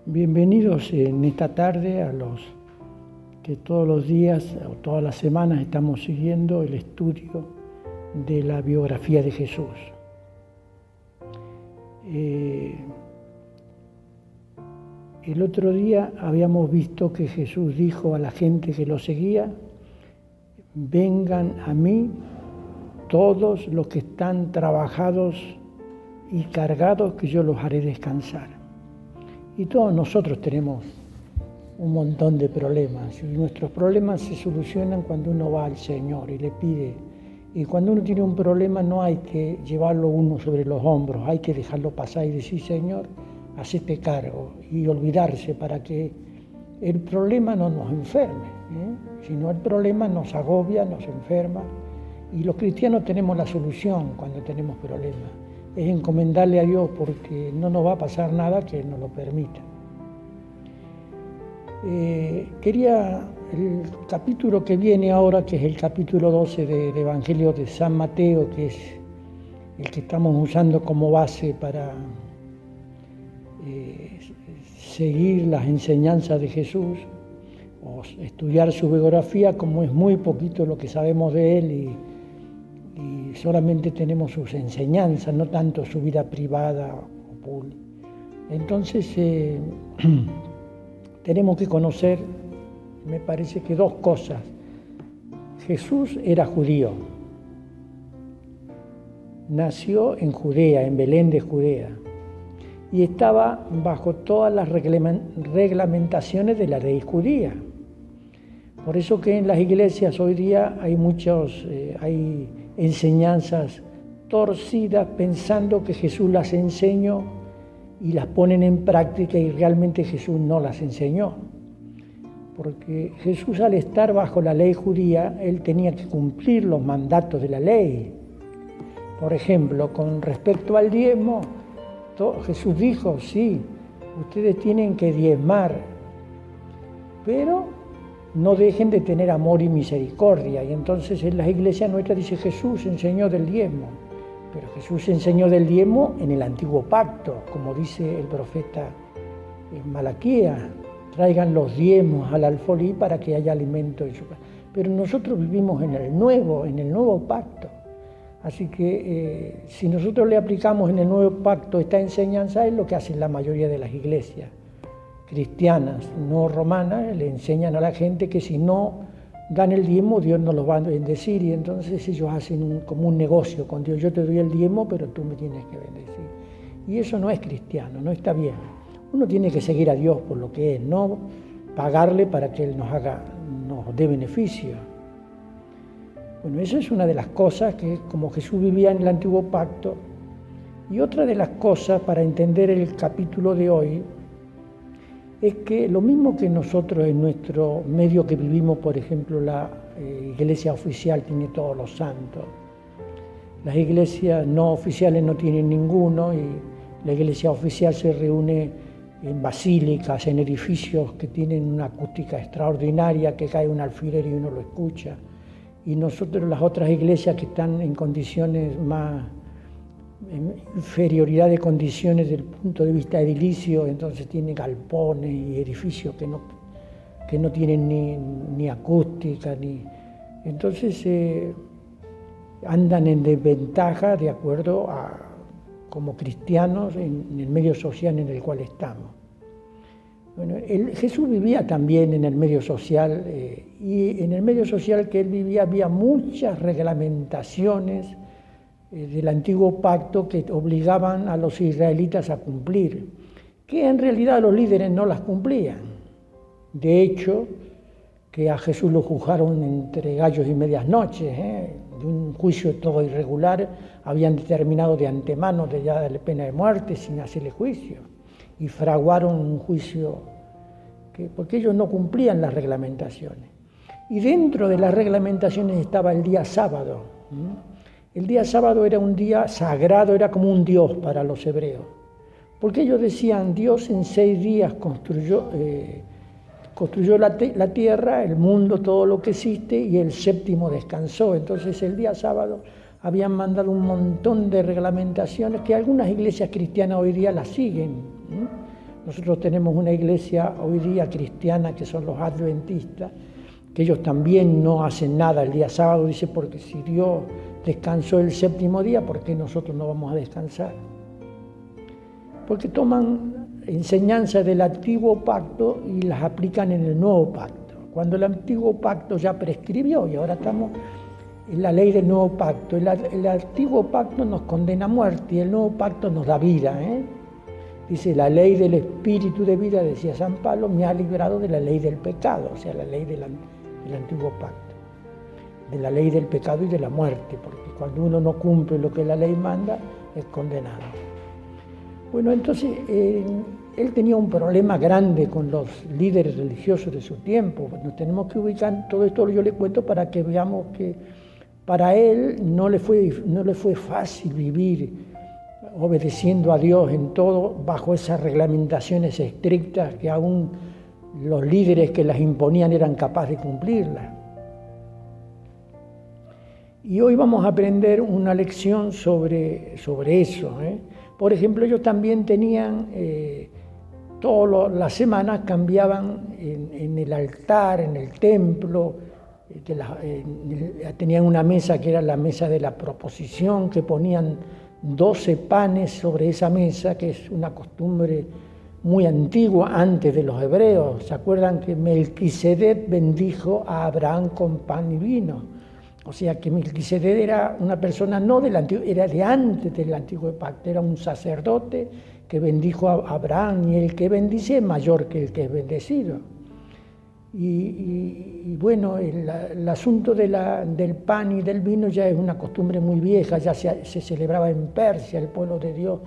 Bienvenidos en esta tarde a los que todos los días o todas las semanas estamos siguiendo el estudio de la biografía de Jesús. El otro día habíamos visto que Jesús dijo a la gente que lo seguía: vengan a mí todos los que están trabajados y cargados, que yo los haré descansar. Y todos nosotros tenemos un montón de problemas, y nuestros problemas se solucionan cuando uno va al Señor y le pide. Y cuando uno tiene un problema no hay que llevarlo uno sobre los hombros, hay que dejarlo pasar y decir: Señor, hacete cargo, y olvidarse, para que el problema no nos enferme, sino el problema nos agobia, nos enferma. Y los cristianos tenemos la solución cuando tenemos problemas, es encomendarle a Dios, porque no nos va a pasar nada que Él nos lo permita. El capítulo que viene ahora, que es el capítulo 12 del Evangelio de San Mateo, que es el que estamos usando como base para seguir las enseñanzas de Jesús o estudiar su biografía, como es muy poquito lo que sabemos de Él y solamente tenemos sus enseñanzas, no tanto su vida privada o pública. Entonces tenemos que conocer, me parece que dos cosas. Jesús era judío, nació en Judea, en Belén de Judea, y estaba bajo todas las reglamentaciones de la ley judía. Por eso que en las iglesias hoy día hay hay enseñanzas torcidas, pensando que Jesús las enseñó y las ponen en práctica, y realmente Jesús no las enseñó. Porque Jesús, al estar bajo la ley judía, Él tenía que cumplir los mandatos de la ley. Por ejemplo, con respecto al diezmo, Jesús dijo: sí, ustedes tienen que diezmar, pero no dejen de tener amor y misericordia. Y entonces en las iglesias nuestras dice: Jesús enseñó del diezmo. Pero Jesús enseñó del diezmo en el antiguo pacto, como dice el profeta Malaquías: traigan los diezmos al alfolí para que haya alimento en su casa. Pero nosotros vivimos en el nuevo pacto. Así que si nosotros le aplicamos en el nuevo pacto esta enseñanza, es lo que hacen la mayoría de las iglesias cristianas, no romanas. Le enseñan a la gente que si no dan el diezmo, Dios no los va a bendecir, y entonces ellos hacen como un negocio con Dios: yo te doy el diezmo, pero tú me tienes que bendecir. Y eso no es cristiano, no está bien. Uno tiene que seguir a Dios por lo que es, no pagarle para que Él nos dé beneficio. Bueno, eso es una de las cosas que, como Jesús vivía en el antiguo pacto. Y otra de las cosas para entender el capítulo de hoy es que lo mismo que nosotros en nuestro medio que vivimos, por ejemplo, la iglesia oficial tiene todos los santos, las iglesias no oficiales no tienen ninguno, y la iglesia oficial se reúne en basílicas, en edificios que tienen una acústica extraordinaria, que cae un alfiler y uno lo escucha. Y nosotros, las otras iglesias que están en condiciones más, en inferioridad de condiciones desde el punto de vista edilicio, entonces tienen galpones y edificios que no tienen ni acústica, entonces andan en desventaja de acuerdo a como cristianos en el medio social en el cual estamos. Bueno, Jesús vivía también en el medio social, y en el medio social que Él vivía había muchas reglamentaciones del antiguo pacto que obligaban a los israelitas a cumplir, que en realidad los líderes no las cumplían. De hecho, que a Jesús lo juzgaron entre gallos y medias noches, de un juicio todo irregular, habían determinado de antemano de ya darle pena de muerte sin hacerle juicio, y fraguaron un juicio porque ellos no cumplían las reglamentaciones. Y dentro de las reglamentaciones estaba el día sábado. El día sábado era un día sagrado, era como un Dios para los hebreos, porque ellos decían: Dios en 6 días construyó la tierra, el mundo, todo lo que existe, y el séptimo descansó. Entonces el día sábado habían mandado un montón de reglamentaciones que algunas iglesias cristianas hoy día las siguen, Nosotros tenemos una iglesia hoy día cristiana que son los adventistas, que ellos también no hacen nada el día sábado, dice, porque si Dios descansó el séptimo día, ¿por qué nosotros no vamos a descansar? Porque toman enseñanzas del antiguo pacto y las aplican en el nuevo pacto. Cuando el antiguo pacto ya prescribió y ahora estamos en la ley del nuevo pacto. El antiguo pacto nos condena a muerte y el nuevo pacto nos da vida. Dice, la ley del espíritu de vida, decía San Pablo, me ha librado de la ley del pecado, o sea, la ley del antiguo pacto, de la ley del pecado y de la muerte, porque cuando uno no cumple lo que la ley manda, es condenado. Bueno, entonces, él tenía un problema grande con los líderes religiosos de su tiempo. Nos tenemos que ubicar, todo esto yo le cuento para que veamos que para él no le fue fácil vivir obedeciendo a Dios en todo, bajo esas reglamentaciones estrictas que aún los líderes que las imponían eran capaces de cumplirlas. Y hoy vamos a aprender una lección sobre eso. Por ejemplo, ellos también tenían, todas las semanas cambiaban en el altar, en el templo, tenían una mesa que era la mesa de la proposición, que ponían 12 panes sobre esa mesa, que es una costumbre muy antigua antes de los hebreos. ¿Se acuerdan que Melquisedec bendijo a Abraham con pan y vino? O sea que Melquisedec era una persona no del antiguo, era de antes del antiguo pacto, era un sacerdote que bendijo a Abraham, y el que bendice es mayor que el que es bendecido. Y bueno, el asunto del pan y del vino ya es una costumbre muy vieja, ya se celebraba en Persia. El pueblo de Dios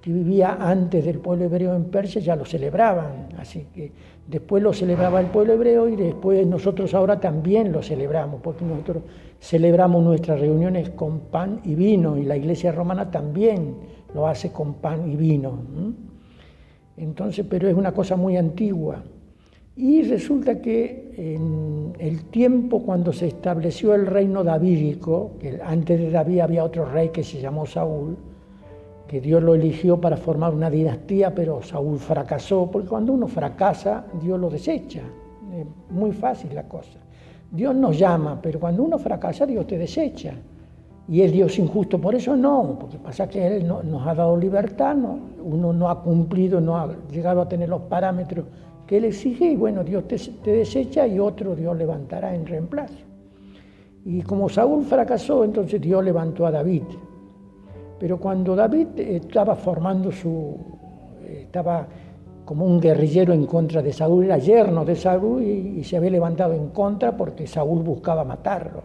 que vivía antes del pueblo hebreo en Persia ya lo celebraban, así que después lo celebraba el pueblo hebreo y después nosotros ahora también lo celebramos, porque nosotros celebramos nuestras reuniones con pan y vino, y la iglesia romana también lo hace con pan y vino. Entonces, pero es una cosa muy antigua. Y resulta que en el tiempo cuando se estableció el reino davídico, que antes de David había otro rey que se llamó Saúl, que Dios lo eligió para formar una dinastía, pero Saúl fracasó, porque cuando uno fracasa, Dios lo desecha. Es muy fácil la cosa. Dios nos llama, pero cuando uno fracasa, Dios te desecha. ¿Y es Dios injusto por eso? No, porque pasa que Él nos ha dado libertad, uno no ha cumplido, no ha llegado a tener los parámetros que Él exige, y bueno, Dios te desecha y otro Dios levantará en reemplazo. Y como Saúl fracasó, entonces Dios levantó a David. Pero cuando David estaba estaba como un guerrillero en contra de Saúl, era yerno de Saúl y se había levantado en contra porque Saúl buscaba matarlo.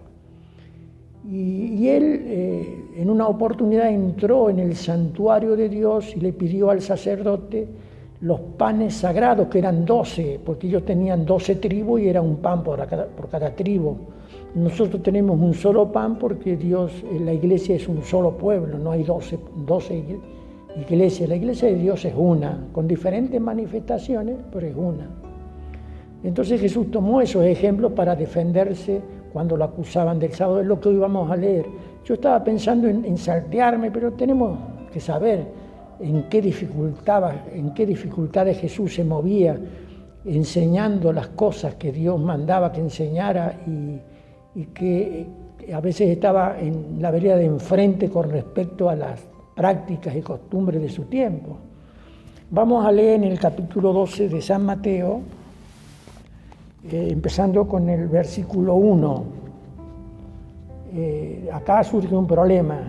Y él en una oportunidad entró en el santuario de Dios y le pidió al sacerdote los panes sagrados, que eran 12, porque ellos tenían 12 tribus y era un pan por cada tribu. Nosotros tenemos un solo pan porque Dios, la iglesia es un solo pueblo, no hay 12 iglesias. La iglesia de Dios es una, con diferentes manifestaciones, pero es una. Entonces Jesús tomó esos ejemplos para defenderse cuando lo acusaban del sábado. Es lo que hoy vamos a leer. Yo estaba pensando en saltearme, pero tenemos que saber en qué dificultades Jesús se movía enseñando las cosas que Dios mandaba que enseñara, y que a veces estaba en la vereda de enfrente con respecto a las prácticas y costumbres de su tiempo. Vamos a leer en el capítulo 12 de San Mateo, empezando con el versículo 1. Acá surge un problema.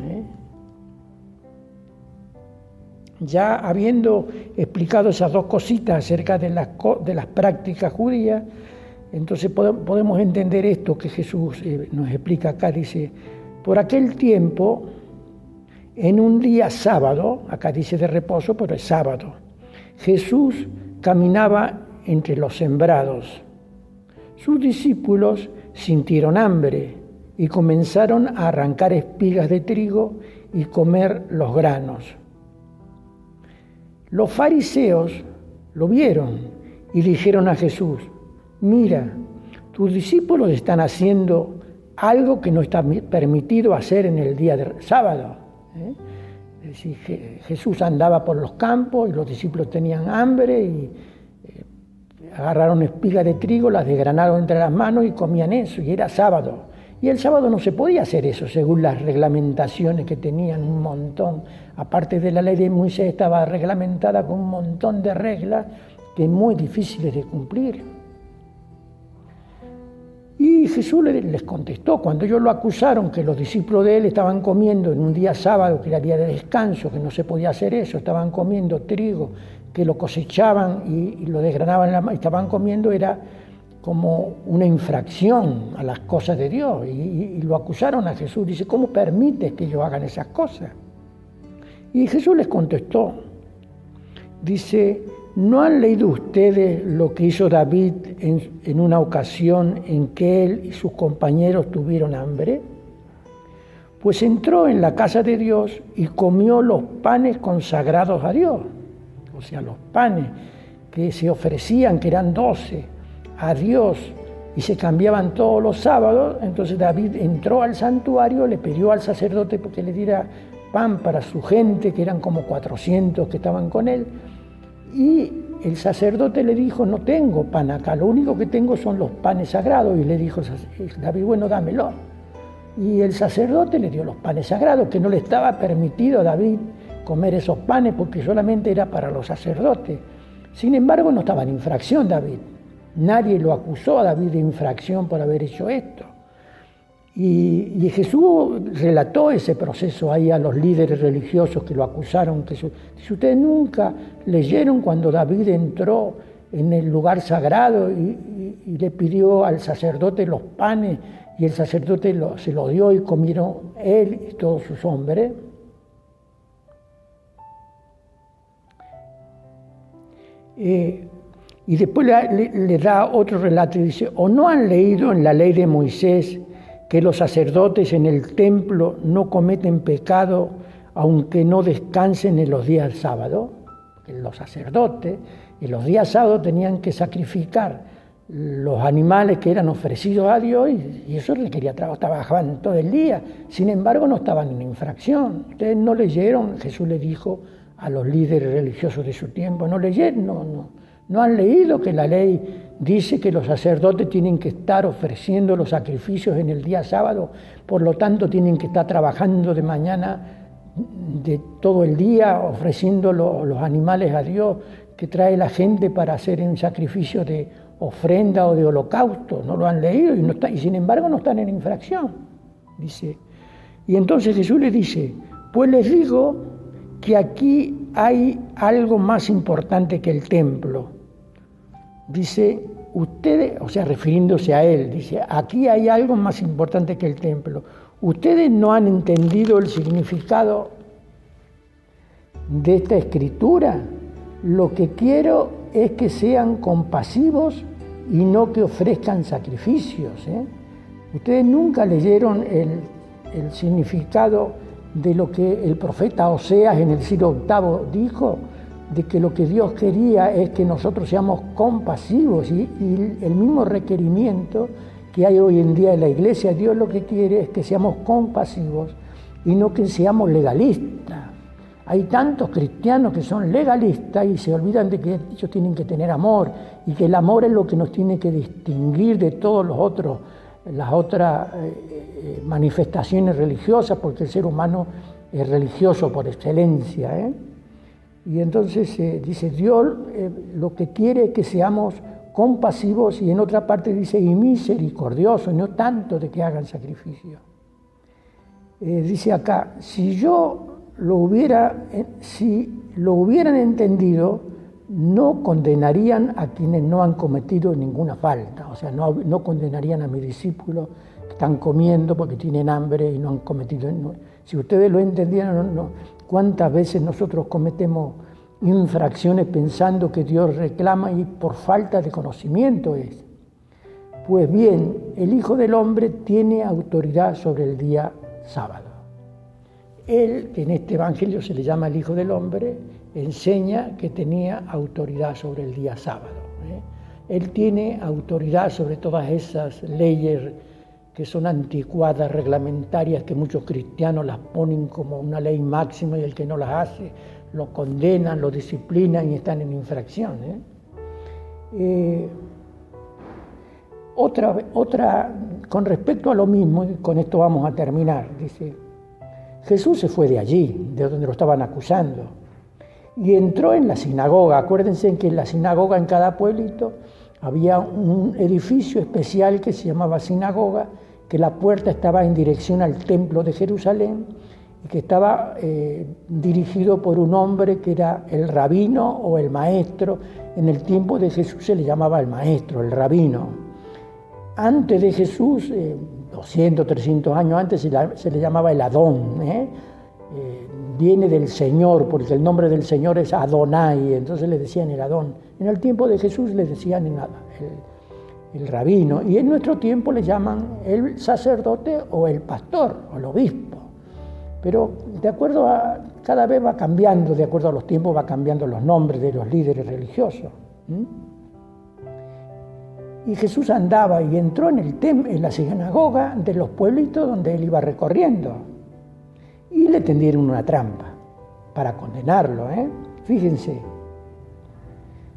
Ya habiendo explicado esas dos cositas acerca de las prácticas judías, entonces podemos entender esto que Jesús nos explica acá. Dice, por aquel tiempo, en un día sábado, acá dice de reposo, pero es sábado, Jesús caminaba entre los sembrados. Sus discípulos sintieron hambre y comenzaron a arrancar espigas de trigo y comer los granos. Los fariseos lo vieron y dijeron a Jesús, mira, tus discípulos están haciendo algo que no está permitido hacer en el día del sábado. Es decir, Jesús andaba por los campos y los discípulos tenían hambre y agarraron espigas de trigo, las desgranaron entre las manos y comían eso, y era sábado. Y el sábado no se podía hacer eso, según las reglamentaciones que tenían un montón. Aparte de la ley de Moisés, estaba reglamentada con un montón de reglas que es muy difíciles de cumplir. Y Jesús les contestó, cuando ellos lo acusaron que los discípulos de él estaban comiendo en un día sábado, que era día de descanso, que no se podía hacer eso, estaban comiendo trigo, que lo cosechaban y lo desgranaban, estaban comiendo, era como una infracción a las cosas de Dios. Y lo acusaron a Jesús, dice, ¿cómo permites que ellos hagan esas cosas? Y Jesús les contestó, dice, ¿no han leído ustedes lo que hizo David en una ocasión en que él y sus compañeros tuvieron hambre? Pues entró en la casa de Dios y comió los panes consagrados a Dios, o sea, los panes que se ofrecían, que eran 12, a Dios, y se cambiaban todos los sábados. Entonces David entró al santuario, le pidió al sacerdote porque le diera pan para su gente, que eran como 400 que estaban con él, y el sacerdote le dijo, no tengo pan acá, lo único que tengo son los panes sagrados. Y le dijo David, bueno, dámelo. Y el sacerdote le dio los panes sagrados, que no le estaba permitido a David comer esos panes porque solamente era para los sacerdotes. Sin embargo, no estaba en infracción David. Nadie lo acusó a David de infracción por haber hecho esto. Y Jesús relató ese proceso ahí a los líderes religiosos que lo acusaron. Que si ustedes nunca leyeron cuando David entró en el lugar sagrado y le pidió al sacerdote los panes, y el sacerdote se lo dio y comieron él y todos sus hombres. Y después le da otro relato y dice, ¿o no han leído en la ley de Moisés que los sacerdotes en el templo no cometen pecado aunque no descansen en los días sábados? Porque los sacerdotes en los días sábados tenían que sacrificar los animales que eran ofrecidos a Dios y eso requería trabajo, trabajaban todo el día. Sin embargo, no estaban en infracción. Ustedes no leyeron, Jesús le dijo a los líderes religiosos de su tiempo, no leyeron, no han leído que la ley dice que los sacerdotes tienen que estar ofreciendo los sacrificios en el día sábado, por lo tanto tienen que estar trabajando de mañana, de todo el día, ofreciendo los animales a Dios que trae la gente para hacer un sacrificio de ofrenda o de holocausto. No lo han leído y sin embargo no están en infracción, dice. Y entonces Jesús les dice, pues les digo que aquí hay algo más importante que el templo. Dice, ustedes, o sea, refiriéndose a él, dice, aquí hay algo más importante que el templo. Ustedes no han entendido el significado de esta escritura. Lo que quiero es que sean compasivos y no que ofrezcan sacrificios. Ustedes nunca leyeron el significado de lo que el profeta Oseas en el siglo VIII dijo, de que lo que Dios quería es que nosotros seamos compasivos y el mismo requerimiento que hay hoy en día en la iglesia, Dios lo que quiere es que seamos compasivos y no que seamos legalistas. Hay tantos cristianos que son legalistas y se olvidan de que ellos tienen que tener amor y que el amor es lo que nos tiene que distinguir de todos las otras manifestaciones religiosas, porque el ser humano es religioso por excelencia. Y entonces dice, Dios lo que quiere es que seamos compasivos y en otra parte dice, y misericordiosos, no tanto de que hagan sacrificio. Dice acá, si lo hubieran entendido, no condenarían a quienes no han cometido ninguna falta. O sea, no condenarían a mis discípulos que están comiendo porque tienen hambre y no han cometido. Si ustedes lo entendieran, ¿cuántas veces nosotros cometemos infracciones pensando que Dios reclama y por falta de conocimiento es? Pues bien, el Hijo del Hombre tiene autoridad sobre el día sábado. Él, que en este evangelio se le llama el Hijo del Hombre, enseña que tenía autoridad sobre el día sábado. Él tiene autoridad sobre todas esas leyes que son anticuadas, reglamentarias, que muchos cristianos las ponen como una ley máxima y el que no las hace lo condenan, lo disciplinan y están en infracción. Otra, con respecto a lo mismo, y con esto vamos a terminar, dice, Jesús se fue de allí, de donde lo estaban acusando, y entró en la sinagoga. Acuérdense que en la sinagoga en cada pueblito había un edificio especial que se llamaba sinagoga, que la puerta estaba en dirección al templo de Jerusalén y que estaba dirigido por un hombre que era el rabino o el maestro. En el tiempo de Jesús se le llamaba el maestro, el rabino. Antes de Jesús, 200, 300 años antes, se le llamaba el Adón. Viene del Señor, porque el nombre del Señor es Adonai, entonces le decían el Adón. En el tiempo de Jesús le decían el rabino, y en nuestro tiempo le llaman el sacerdote o el pastor o el obispo. Pero de acuerdo a, cada vez va cambiando, de acuerdo a los tiempos va cambiando los nombres de los líderes religiosos. Y Jesús andaba y entró en la sinagoga de los pueblitos donde él iba recorriendo. Y le tendieron una trampa para condenarlo. Fíjense,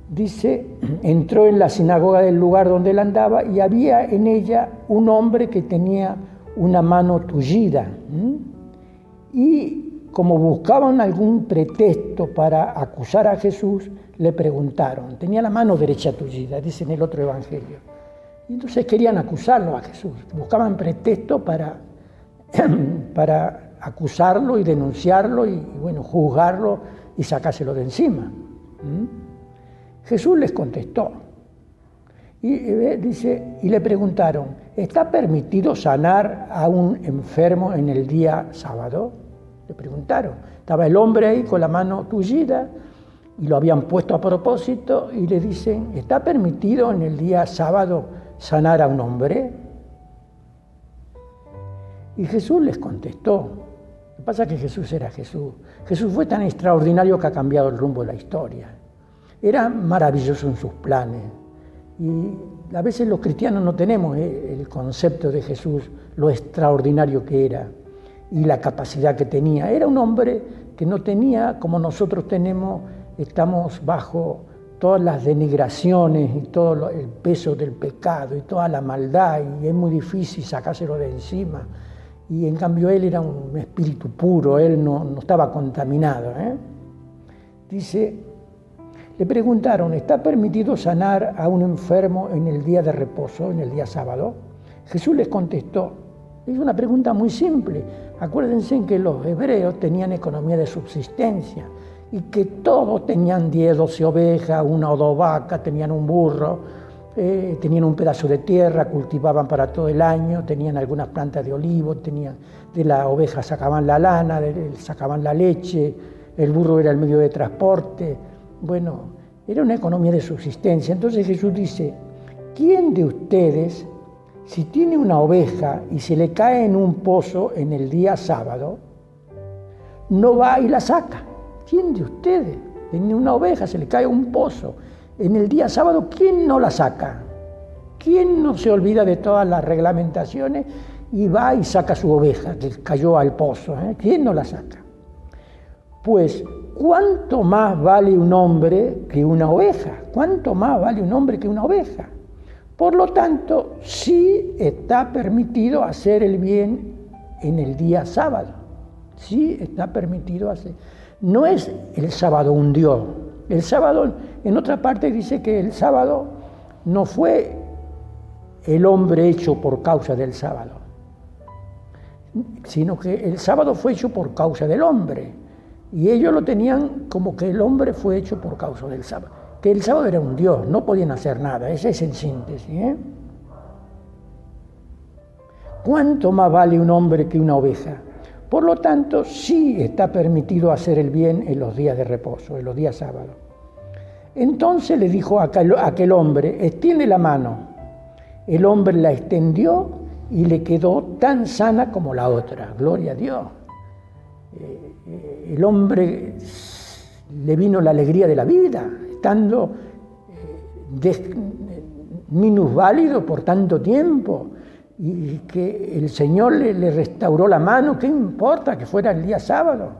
dice, entró en la sinagoga del lugar donde él andaba y había en ella un hombre que tenía una mano tullida. Y como buscaban algún pretexto para acusar a Jesús, le preguntaron, tenía la mano derecha tullida, dice en el otro evangelio. Y entonces querían acusarlo a Jesús, buscaban pretexto para acusarlo y denunciarlo y bueno, juzgarlo y sacárselo de encima. Jesús les contestó y dice, y le preguntaron, ¿está permitido sanar a un enfermo en el día sábado? Le preguntaron. Estaba el hombre ahí con la mano tullida y lo habían puesto a propósito y le dicen, ¿está permitido en el día sábado sanar a un hombre? Y Jesús les contestó. Lo que pasa es que Jesús era Jesús. Jesús fue tan extraordinario que ha cambiado el rumbo de la historia. Era maravilloso en sus planes. Y a veces los cristianos no tenemos el concepto de Jesús, lo extraordinario que era y la capacidad que tenía. Era un hombre que no tenía, como nosotros tenemos, estamos bajo todas las denigraciones y todo el peso del pecado y toda la maldad, y es muy difícil sacárselo de encima. Y en cambio él era un espíritu puro, él no estaba contaminado. Dice, le preguntaron, ¿está permitido sanar a un enfermo en el día de reposo, en el día sábado? Jesús les contestó. Es una pregunta muy simple. Acuérdense que los hebreos tenían economía de subsistencia y que todos tenían 10, 12 ovejas, 1 o 2 vacas, tenían un burro, tenían un pedazo de tierra, cultivaban para todo el año, tenían algunas plantas de olivo, de la oveja sacaban la lana, sacaban la leche, el burro era el medio de transporte. Bueno, era una economía de subsistencia. Entonces Jesús dice, ¿quién de ustedes, si tiene una oveja y se le cae en un pozo en el día sábado, no va y la saca? ¿Quién de ustedes tiene una oveja, se le cae un pozo en el día sábado, quién no la saca? ¿Quién no se olvida de todas las reglamentaciones y va y saca su oveja que cayó al pozo? ¿Quién no la saca? Pues, ¿cuánto más vale un hombre que una oveja? ¿Cuánto más vale un hombre que una oveja? Por lo tanto, sí está permitido hacer el bien en el día sábado. Sí está permitido hacer. No es el sábado un Dios. El sábado, en otra parte dice que el sábado no fue el hombre hecho por causa del sábado, sino que el sábado fue hecho por causa del hombre. Y ellos lo tenían como que el hombre fue hecho por causa del sábado. Que el sábado era un Dios, no podían hacer nada. Esa es en síntesis. ¿Cuánto más vale un hombre que una oveja? Por lo tanto, sí está permitido hacer el bien en los días de reposo, en los días sábados. Entonces le dijo a aquel hombre, extiende la mano. El hombre la extendió y le quedó tan sana como la otra. Gloria a Dios. El hombre le vino la alegría de la vida, estando minusválido por tanto tiempo. y que el Señor le restauró la mano. ¿Qué importa que fuera el día sábado?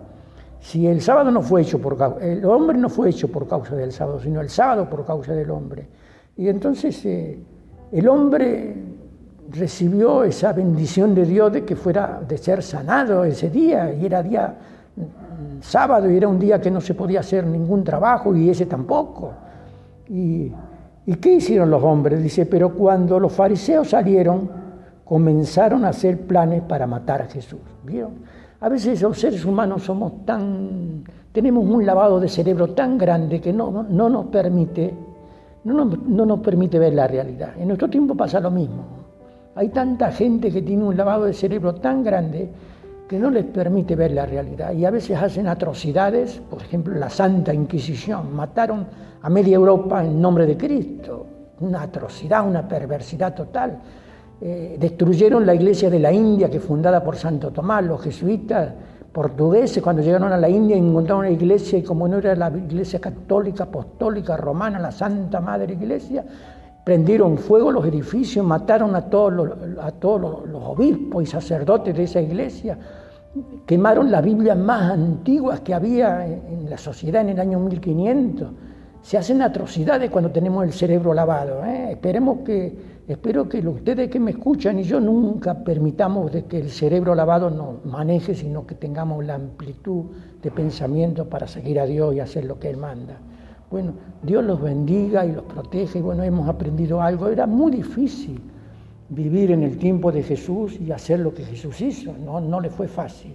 Si el sábado no fue hecho por causa, el hombre no fue hecho por causa del sábado, sino el sábado por causa del hombre. Y entonces el hombre recibió esa bendición de Dios de ser sanado ese día, y era día sábado, y era un día que no se podía hacer ningún trabajo, y ese tampoco. ¿Y qué hicieron los hombres? Dice, pero cuando los fariseos salieron, comenzaron a hacer planes para matar a Jesús. ¿Vieron? A veces los seres humanos tenemos un lavado de cerebro tan grande que no nos permite ver la realidad. En nuestro tiempo pasa lo mismo. Hay tanta gente que tiene un lavado de cerebro tan grande que no les permite ver la realidad. Y a veces hacen atrocidades, por ejemplo, la Santa Inquisición. Mataron a media Europa en nombre de Cristo. Una atrocidad, una perversidad total. Destruyeron la iglesia de la India, que es fundada por Santo Tomás. Los jesuitas portugueses, cuando llegaron a la India, encontraron una iglesia, y como no era la iglesia católica, apostólica, romana, la Santa Madre Iglesia, prendieron fuego los edificios, mataron a todos los obispos y sacerdotes de esa iglesia, quemaron las Biblias más antiguas que había en la sociedad en el año 1500. Se hacen atrocidades cuando tenemos el cerebro lavado. Espero que ustedes que me escuchan y yo nunca permitamos de que el cerebro lavado nos maneje, sino que tengamos la amplitud de pensamiento para seguir a Dios y hacer lo que Él manda. Bueno, Dios los bendiga y los proteja, y bueno, hemos aprendido algo. Era muy difícil vivir en el tiempo de Jesús y hacer lo que Jesús hizo, no le fue fácil,